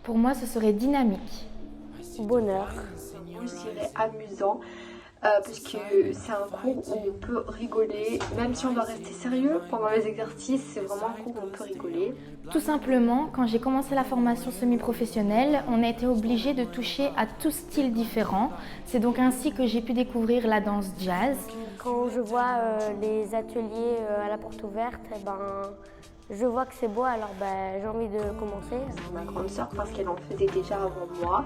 Pour moi, ce serait dynamique. Bonheur. Je dirais amusant parce que c'est un cours où on peut rigoler, même si on doit rester sérieux pendant les exercices, c'est vraiment un cours où on peut rigoler. Tout simplement, quand j'ai commencé la formation semi-professionnelle, on a été obligé de toucher à tout style différent. C'est donc ainsi que j'ai pu découvrir la danse jazz. Quand je vois les ateliers à la porte ouverte, je vois que c'est beau, alors j'ai envie de commencer. Ma grande sœur, parce qu'elle en faisait déjà avant moi,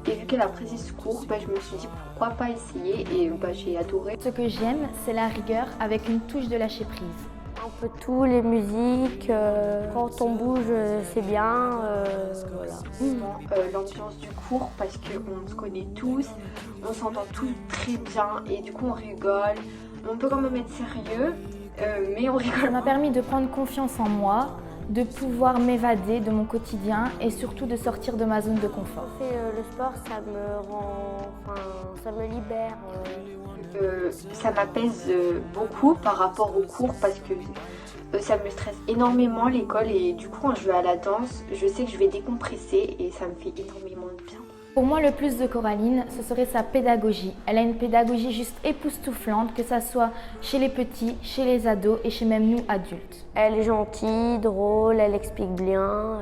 et vu qu'elle a pris ce cours, je me suis dit pourquoi pas essayer, et j'ai adoré. Ce que j'aime, c'est la rigueur avec une touche de lâcher prise. Un peu tout, les musiques, quand on bouge, c'est bien. Voilà. L'ambiance du cours, parce qu'on se connaît tous, on s'entend tous très bien, et du coup on rigole. On peut quand même être sérieux, mais on rigole. Ça m'a permis de prendre confiance en moi, de pouvoir m'évader de mon quotidien et surtout de sortir de ma zone de confort. Quand je fais le sport, ça me libère. Ça m'apaise beaucoup par rapport au cours parce que ça me stresse énormément l'école et du coup quand je vais à la danse, je sais que je vais décompresser et ça me fait énormément de bien. Pour moi, le plus de Coraline, ce serait sa pédagogie. Elle a une pédagogie juste époustouflante, que ça soit chez les petits, chez les ados et chez même nous adultes. Elle est gentille, drôle, elle explique bien.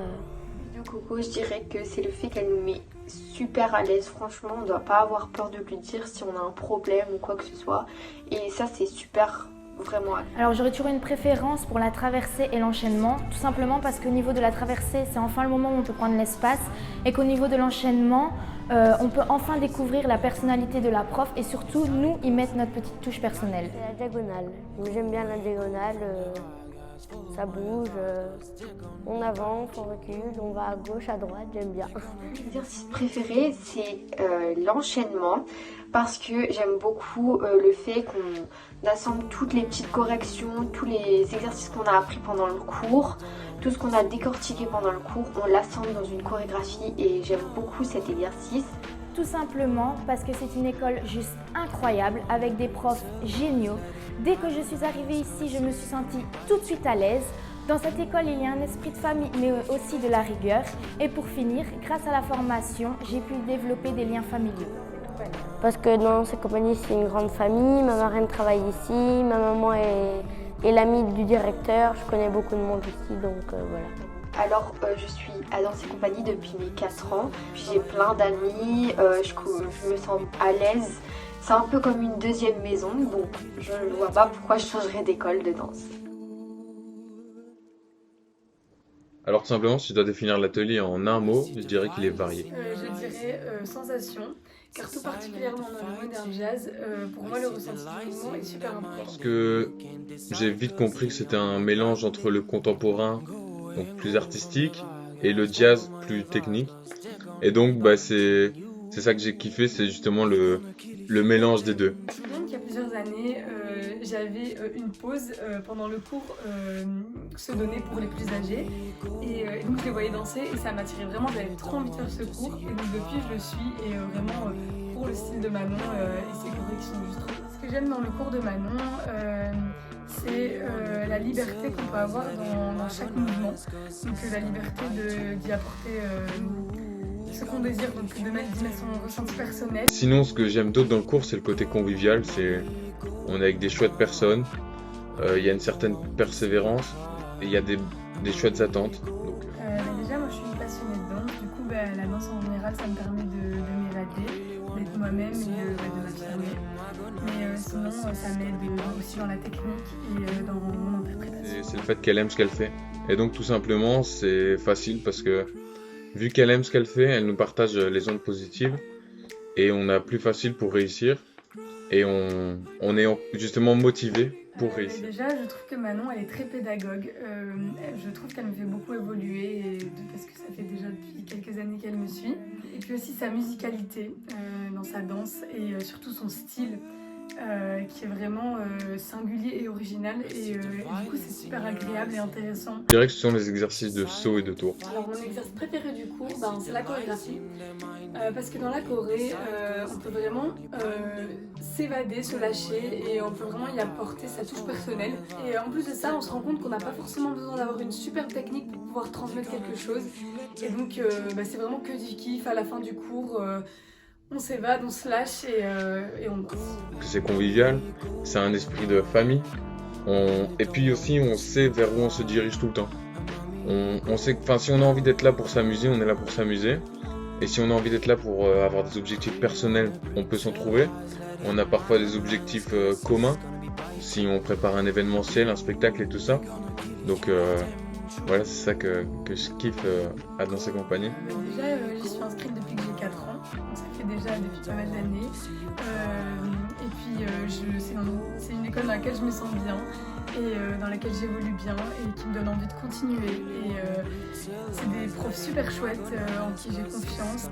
Du Coco, je dirais que c'est le fait qu'elle nous met super à l'aise. Franchement, on ne doit pas avoir peur de lui dire si on a un problème ou quoi que ce soit. Et ça, c'est super. Vraiment. Alors j'aurais toujours une préférence pour la traversée et l'enchaînement, tout simplement parce qu'au niveau de la traversée, c'est enfin le moment où on peut prendre l'espace et qu'au niveau de l'enchaînement, on peut enfin découvrir la personnalité de la prof et surtout nous y mettre notre petite touche personnelle. C'est la diagonale. J'aime bien la diagonale, ça bouge, on avance, on recule, on va à gauche, à droite, j'aime bien. Mon exercice préféré, c'est l'enchaînement parce que j'aime beaucoup le fait qu'on assemble toutes les petites corrections, tous les exercices qu'on a appris pendant le cours, tout ce qu'on a décortiqué pendant le cours, on l'assemble dans une chorégraphie et j'aime beaucoup cet exercice. Tout simplement parce que c'est une école juste incroyable avec des profs géniaux. Dès que je suis arrivée ici, je me suis sentie tout de suite à l'aise. Dans cette école, il y a un esprit de famille, mais aussi de la rigueur. Et pour finir, grâce à la formation, j'ai pu développer des liens familiaux. Parce que dans cette compagnie, c'est une grande famille. Ma marraine travaille ici, ma maman est l'amie du directeur. Je connais beaucoup de monde ici, donc voilà. Alors, je suis à Danse et Compagnie depuis mes 4 ans. Puis j'ai plein d'amis, je me sens à l'aise. C'est un peu comme une deuxième maison, donc je ne vois pas pourquoi je changerais d'école de danse. Alors tout simplement, si je dois définir l'atelier en un mot, je dirais qu'il est varié. Je dirais sensation, car tout particulièrement dans le modern jazz, pour moi le ressenti du moment est super important. Parce que j'ai vite compris que c'était un mélange entre le contemporain, donc plus artistique, et le jazz plus technique. Et donc c'est ça que j'ai kiffé, c'est justement le mélange des deux. Je me souviens qu'il y a plusieurs années, j'avais une pause pendant le cours se donnait pour les plus âgés. Et donc je les voyais danser et ça m'attirait vraiment, j'avais trop envie de faire ce cours. Et donc depuis je le suis et vraiment pour le style de Manon et ses corrections juste trop. Ce que j'aime dans le cours de Manon, c'est la liberté qu'on peut avoir dans chaque mouvement. Donc la liberté d'y apporter ce qu'on désire, donc d'y mettre son ressenti personnel. Sinon, ce que j'aime d'autre dans le cours, c'est le côté convivial. On est avec des chouettes personnes, il y a une certaine persévérance et il y a des chouettes attentes. Donc, Déjà, moi je suis une passionnée de danse, du coup la danse en général ça me permet de m'évader, d'être moi-même et de m'affirmer. Mais sinon ça m'aide aussi dans la technique et dans mon interprétation. c'est le fait qu'elle aime ce qu'elle fait. Et donc tout simplement, c'est facile parce que vu qu'elle aime ce qu'elle fait, elle nous partage les ondes positives et on a plus facile pour réussir et on est justement motivé pour réussir. Déjà, je trouve que Manon, elle est très pédagogue. Je trouve qu'elle me fait beaucoup évoluer parce que ça fait déjà depuis quelques années qu'elle me suit. Et puis aussi sa musicalité dans sa danse et surtout son style. qui est vraiment singulier et original et du coup c'est super agréable et intéressant. Je dirais que ce sont les exercices de saut et de tour. Alors mon exercice préféré du cours, c'est la chorégraphie parce que dans la choré on peut vraiment s'évader, se lâcher et on peut vraiment y apporter sa touche personnelle et en plus de ça on se rend compte qu'on n'a pas forcément besoin d'avoir une super technique pour pouvoir transmettre quelque chose et donc c'est vraiment que du kiff. À la fin du cours on s'évade, on se lâche et on danse. C'est convivial, c'est un esprit de famille. Et puis aussi, on sait vers où on se dirige tout le temps. On sait que si on a envie d'être là pour s'amuser, on est là pour s'amuser. Et si on a envie d'être là pour avoir des objectifs personnels, on peut s'en trouver. On a parfois des objectifs communs, si on prépare un événementiel, un spectacle et tout ça. Donc voilà, c'est ça que je kiffe à Danser Compagnie. Déjà, j'y suis inscrite depuis que j'ai 4 ans, donc ça fait déjà depuis pas mal d'années. Et puis, c'est une école dans laquelle je me sens bien et dans laquelle j'évolue bien et qui me donne envie de continuer. Et c'est des profs super chouettes en qui j'ai confiance.